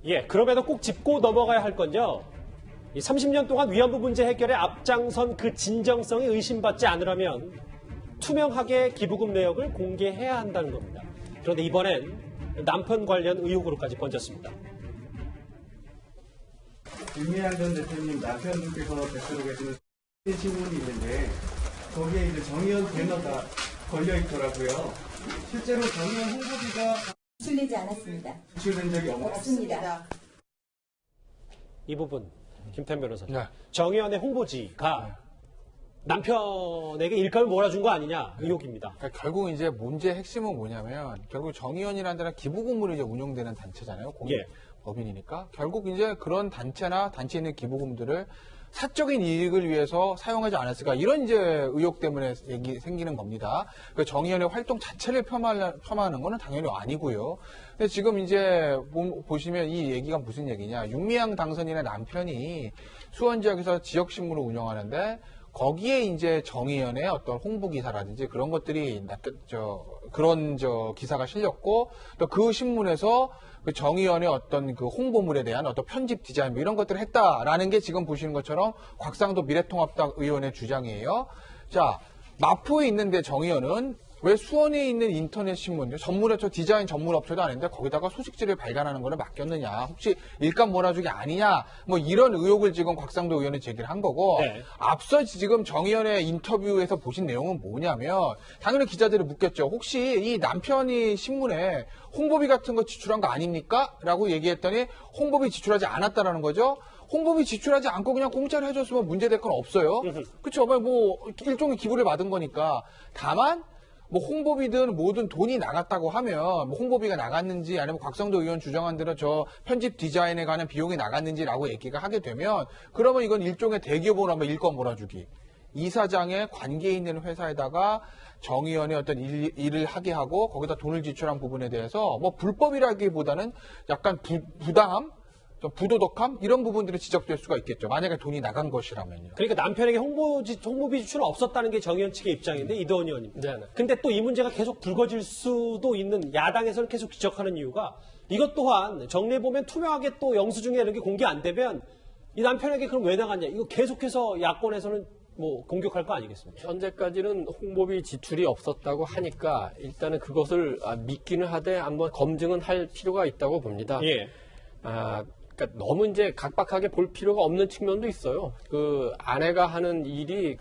예, 그럼에도 꼭 짚고 넘어가야 할 건요. 이 30년 동안 위안부 문제 해결에 앞장선 그 진정성이 의심받지 않으려면 투명하게 기부금 내역을 공개해야 한다는 겁니다. 그런데 이번엔 남편 관련 의혹으로까지 번졌습니다. 윤미향 전 대표님 남편분께서 대표로 계시는 신문이 있는데 거기에 이제 정의연 배너가 걸려 있더라고요. 실제로 정의연 홍보비가 지출되지 않았습니다. 지출된 적이 없습니다. 이 부분 김태현 변호사님. 네. 정의연의 홍보지가 남편에게 일감을 몰아준 거 아니냐 의혹입니다. 그러니까 결국 이제 문제의 핵심은 뭐냐면 결국 정의연이라는 데는 기부금으로 이제 운영되는 단체잖아요. 공익법인이니까 결국 이제 그런 단체나 단체에 있는 기부금들을 사적인 이익을 위해서 사용하지 않았을까 이런 이제 의혹 때문에 생기는 겁니다. 그 정의연의 활동 자체를 폄하하는 거는 당연히 아니고요. 근데 지금 이제 보시면 이 얘기가 무슨 얘기냐? 윤미향 당선인의 남편이 수원 지역에서 지역 신문을 운영하는데 거기에 이제 정의연의 어떤 홍보 기사라든지 그런 것들이 그런 기사가 실렸고 또 그 신문에서 그 정의연의 어떤 그 홍보물에 대한 어떤 편집 디자인 뭐 이런 것들을 했다라는 게 지금 보시는 것처럼 곽상도 미래통합당 의원의 주장이에요. 자, 마포에 있는데 정의연은 왜 수원에 있는 인터넷 신문, 전문업체, 디자인 전문업체도 아닌데 거기다가 소식지를 발간하는 거를 맡겼느냐, 혹시 일감 몰아주기 아니냐, 뭐 이런 의혹을 지금 곽상도 의원이 제기를 한 거고, 네. 앞서 지금 정의연의 인터뷰에서 보신 내용은 뭐냐면, 당연히 기자들이 묻겠죠. 혹시 이 남편이 신문에 홍보비 같은 거 지출한 거 아닙니까? 라고 얘기했더니 홍보비 지출하지 않았다라는 거죠. 홍보비 지출하지 않고 그냥 공짜로 해줬으면 문제될 건 없어요. 그쵸? 뭐 일종의 기부를 받은 거니까. 다만 뭐 홍보비든 뭐든 돈이 나갔다고 하면 뭐 홍보비가 나갔는지 아니면 곽상도 의원 주장한 대로 저 편집 디자인에 관한 비용이 나갔는지라고 얘기가 하게 되면 그러면 이건 일종의 대기업으로 하면 일감 몰아주기. 이사장의 관계 있는 회사에다가 정의연의 어떤 일을 하게 하고 거기다 돈을 지출한 부분에 대해서 뭐 불법이라기보다는 약간 부당함? 좀 부도덕함? 이런 부분들이 지적될 수가 있겠죠. 만약에 돈이 나간 것이라면요. 그러니까 남편에게 홍보비 지출은 없었다는 게 정의연 측의 입장인데 이도원 의원님. 네네. 근데 또 이 문제가 계속 불거질 수도 있는 야당에서는 계속 지적하는 이유가 이것 또한 정리해 보면 투명하게 또 영수증에 이런 게 공개 안 되면 이 남편에게 그럼 왜 나갔냐? 이거 계속해서 야권에서는 뭐 공격할 거 아니겠습니까? 현재까지는 홍보비 지출이 없었다고 하니까 일단은 그것을 믿기는 하되 한번 검증은 할 필요가 있다고 봅니다. 예. 그러니까 너무 이제 각박하게 볼 필요가 없는 측면도 있어요. 그 아내가 하는 일이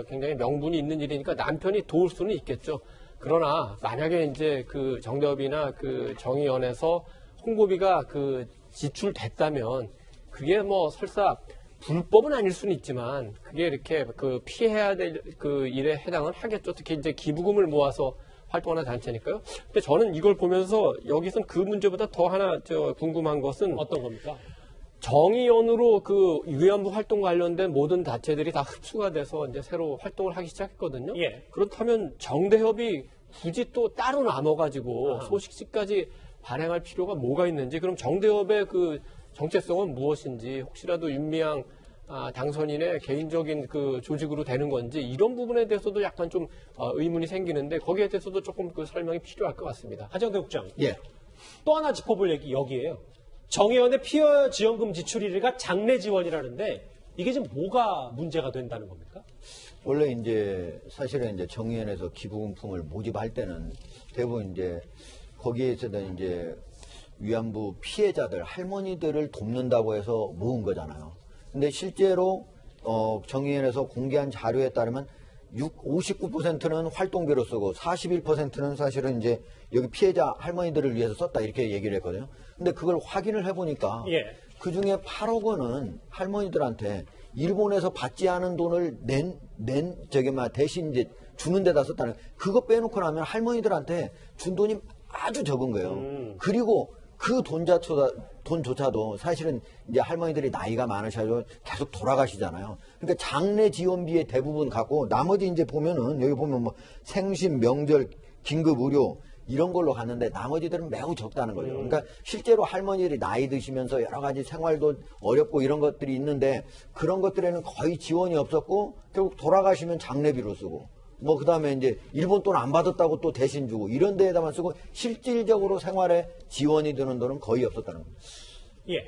굉장히 명분이 있는 일이니까 남편이 도울 수는 있겠죠. 그러나 만약에 이제 그 정대협이나 그 정의연에서 홍보비가 지출됐다면 그게 뭐 설사 불법은 아닐 수는 있지만 그게 이렇게 피해야 될 일에 해당은 하겠죠. 특히 이제 기부금을 모아서 활동하는 단체니까요. 근데 저는 이걸 보면서 여기선 그 문제보다 더 하나 궁금한 것은 어떤 겁니까? 정의연으로 위안부 활동 관련된 모든 단체들이 다 흡수가 돼서 이제 새로 활동을 하기 시작했거든요. 예. 그렇다면 정대협이 굳이 또 따로 남아가지고 소식지까지 발행할 필요가 뭐가 있는지, 그럼 정대협의 정체성은 무엇인지, 혹시라도 윤미향 당선인의 개인적인 조직으로 되는 건지 이런 부분에 대해서도 약간 좀 의문이 생기는데 거기에 대해서도 조금 설명이 필요할 것 같습니다. 하정대 국장. 예. 또 하나 짚어볼 얘기 여기에요. 정의연의 피해 지원금 지출 1위가 장래 지원이라는데 이게 지금 뭐가 문제가 된다는 겁니까? 원래 이제 사실은 이제 정의연에서 기부금품을 모집할 때는 대부분 이제 거기에서는 이제 위안부 피해자들 할머니들을 돕는다고 해서 모은 거잖아요. 근데 실제로 정의연에서 공개한 자료에 따르면 59%는 활동비로 쓰고 41%는 사실은 이제 여기 피해자 할머니들을 위해서 썼다 이렇게 얘기를 했거든요. 근데 그걸 확인을 해보니까 예. 그 중에 8억 원은 할머니들한테 일본에서 받지 않은 돈을 대신 이제 주는 데다 썼다는, 그거 빼놓고 나면 할머니들한테 준 돈이 아주 적은 거예요. 그리고 그 돈조차도 사실은 이제 할머니들이 나이가 많으셔서 계속 돌아가시잖아요. 그러니까 장례 지원비의 대부분 갖고 나머지 이제 보면은 여기 보면 뭐 생신, 명절, 긴급 의료 이런 걸로 갔는데 나머지들은 매우 적다는 거죠. 그러니까 실제로 할머니들이 나이 드시면서 여러 가지 생활도 어렵고 이런 것들이 있는데 그런 것들에는 거의 지원이 없었고 결국 돌아가시면 장례비로 쓰고 뭐 그다음에 이제 일본 돈 안 받았다고 또 대신 주고 이런 데에다만 쓰고 실질적으로 생활에 지원이 되는 돈은 거의 없었다는 거죠. 예.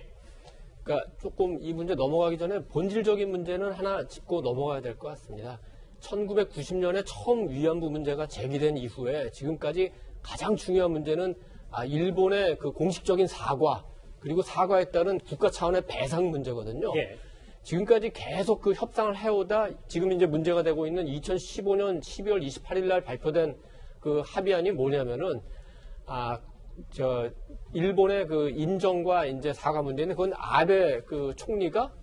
그러니까 조금 이 문제 넘어가기 전에 본질적인 문제는 하나 짚고 넘어가야 될 것 같습니다. 1990년에 처음 위안부 문제가 제기된 이후에 지금까지 가장 중요한 문제는 일본의 그 공식적인 사과, 그리고 사과에 따른 국가 차원의 배상 문제거든요. 예. 지금까지 계속 그 협상을 해오다 지금 이제 문제가 되고 있는 2015년 12월 28일 날 발표된 그 합의안이 뭐냐면은 일본의 그 인정과 이제 사과 문제는 그건 아베 그 총리가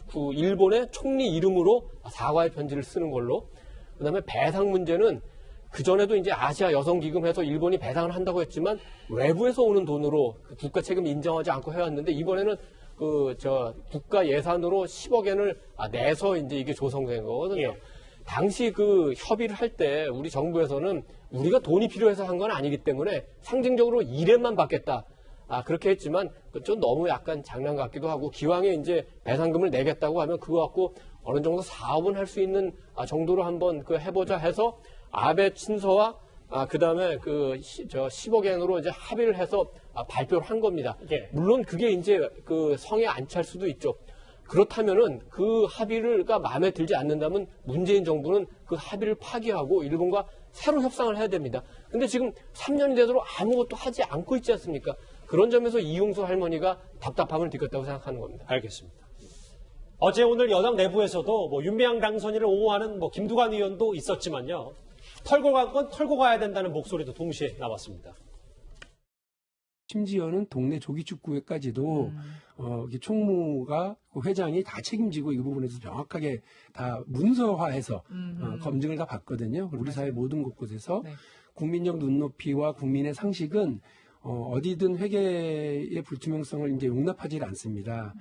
그 일본의 총리 이름으로 사과의 편지를 쓰는 걸로, 그다음에 배상 문제는 그 전에도 이제 아시아 여성기금해서 일본이 배상을 한다고 했지만 외부에서 오는 돈으로 그 국가 책임 인정하지 않고 해왔는데 이번에는 국가 예산으로 10억 엔을 내서 이제 이게 조성된 거거든요. 예. 당시 그 협의를 할 때 우리 정부에서는 우리가 돈이 필요해서 한 건 아니기 때문에 상징적으로 1엔만 받겠다. 그렇게 했지만 좀 너무 약간 장난 같기도 하고, 기왕에 이제 배상금을 내겠다고 하면 그거 갖고 어느 정도 사업은 할 수 있는 정도로 한번 해보자 해서 아베 친서와 그다음에 10억 엔으로 이제 합의를 해서 발표를 한 겁니다. 예. 물론 그게 이제 그 성에 안 찰 수도 있죠. 그렇다면은 그 합의가 마음에 들지 않는다면 문재인 정부는 그 합의를 파기하고 일본과 새로 협상을 해야 됩니다. 근데 지금 3년이 되도록 아무것도 하지 않고 있지 않습니까? 그런 점에서 이용수 할머니가 답답함을 느꼈다고 생각하는 겁니다. 알겠습니다. 어제 오늘 여당 내부에서도 뭐 윤미향 당선인을 옹호하는 뭐 김두관 의원도 있었지만요. 털고 간 건 털고 가야 된다는 목소리도 동시에 나왔습니다. 심지어는 동네 조기축구회까지도 총무가 회장이 다 책임지고 이 부분에서 정확하게 다 문서화해서 검증을 다 받거든요. 우리 사회 모든 곳곳에서 국민적 눈높이와 국민의 상식은 어디든 회계의 불투명성을 이제 용납하지 않습니다.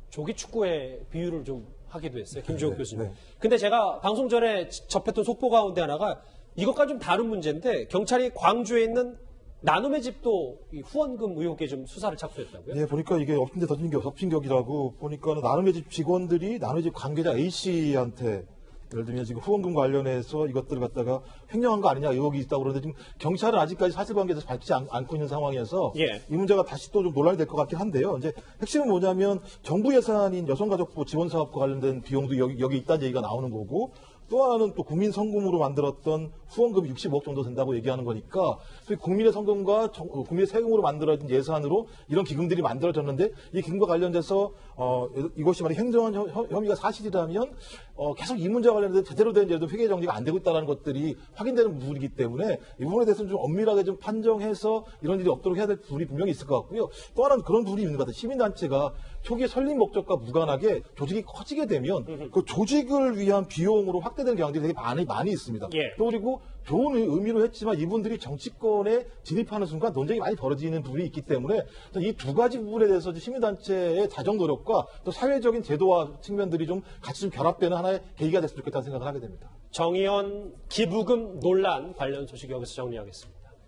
조기 축구의 비유를 좀 하기도 했어요. 김주혁 교수님. 네. 근데 제가 방송 전에 접했던 속보 가운데 하나가 이것과 좀 다른 문제인데, 경찰이 광주에 있는 나눔의 집도 이 후원금 의혹에 좀 수사를 착수했다고요? 예, 보니까 이게 엎친 데 덮친 격이라고 보니까는 나눔의 집 직원들이 나눔의 집 관계자 A씨한테 예를 들면 지금 후원금 관련해서 이것들을 갖다가 횡령한 거 아니냐 의혹이 있다고 그러는데 지금 경찰은 아직까지 사실관계에서 밝히지 않고 있는 상황이어서 예. 이 문제가 다시 또 좀 논란이 될 것 같긴 한데요. 이제 핵심은 뭐냐면 정부 예산인 여성가족부 지원사업과 관련된 비용도 여기 있다는 얘기가 나오는 거고, 또 하나는 또 국민 성금으로 만들었던 후원금이 65억 정도 된다고 얘기하는 거니까, 국민의 성금과 국민의 세금으로 만들어진 예산으로 이런 기금들이 만들어졌는데, 이 기금과 관련돼서 이것이 만약 행정한 혐의가 사실이라면 계속 이 문제와 관련해서 제대로 된 예를 들어 회계 정리가 안 되고 있다는 것들이 확인되는 부분이기 때문에 이 부분에 대해서는 좀 엄밀하게 좀 판정해서 이런 일이 없도록 해야 될 부분이 분명히 있을 것 같고요. 또 하나는 그런 부분이 있는 것 같아요. 시민단체가 초기에 설립 목적과 무관하게 조직이 커지게 되면 그 조직을 위한 비용으로 확대되는 경향들이 되게 많이 있습니다. 예. 또 그리고 좋은 의미로 했지만 이분들이 정치권에 진입하는 순간 논쟁이 많이 벌어지는 부분이 있기 때문에 이 두 가지 부분에 대해서 시민단체의 자정 노력과 또 사회적인 제도화 측면들이 좀 같이 좀 결합되는 하나의 계기가 됐으면 좋겠다는 생각을 하게 됩니다. 정의원 기부금 논란 관련 소식 여기서 정리하겠습니다.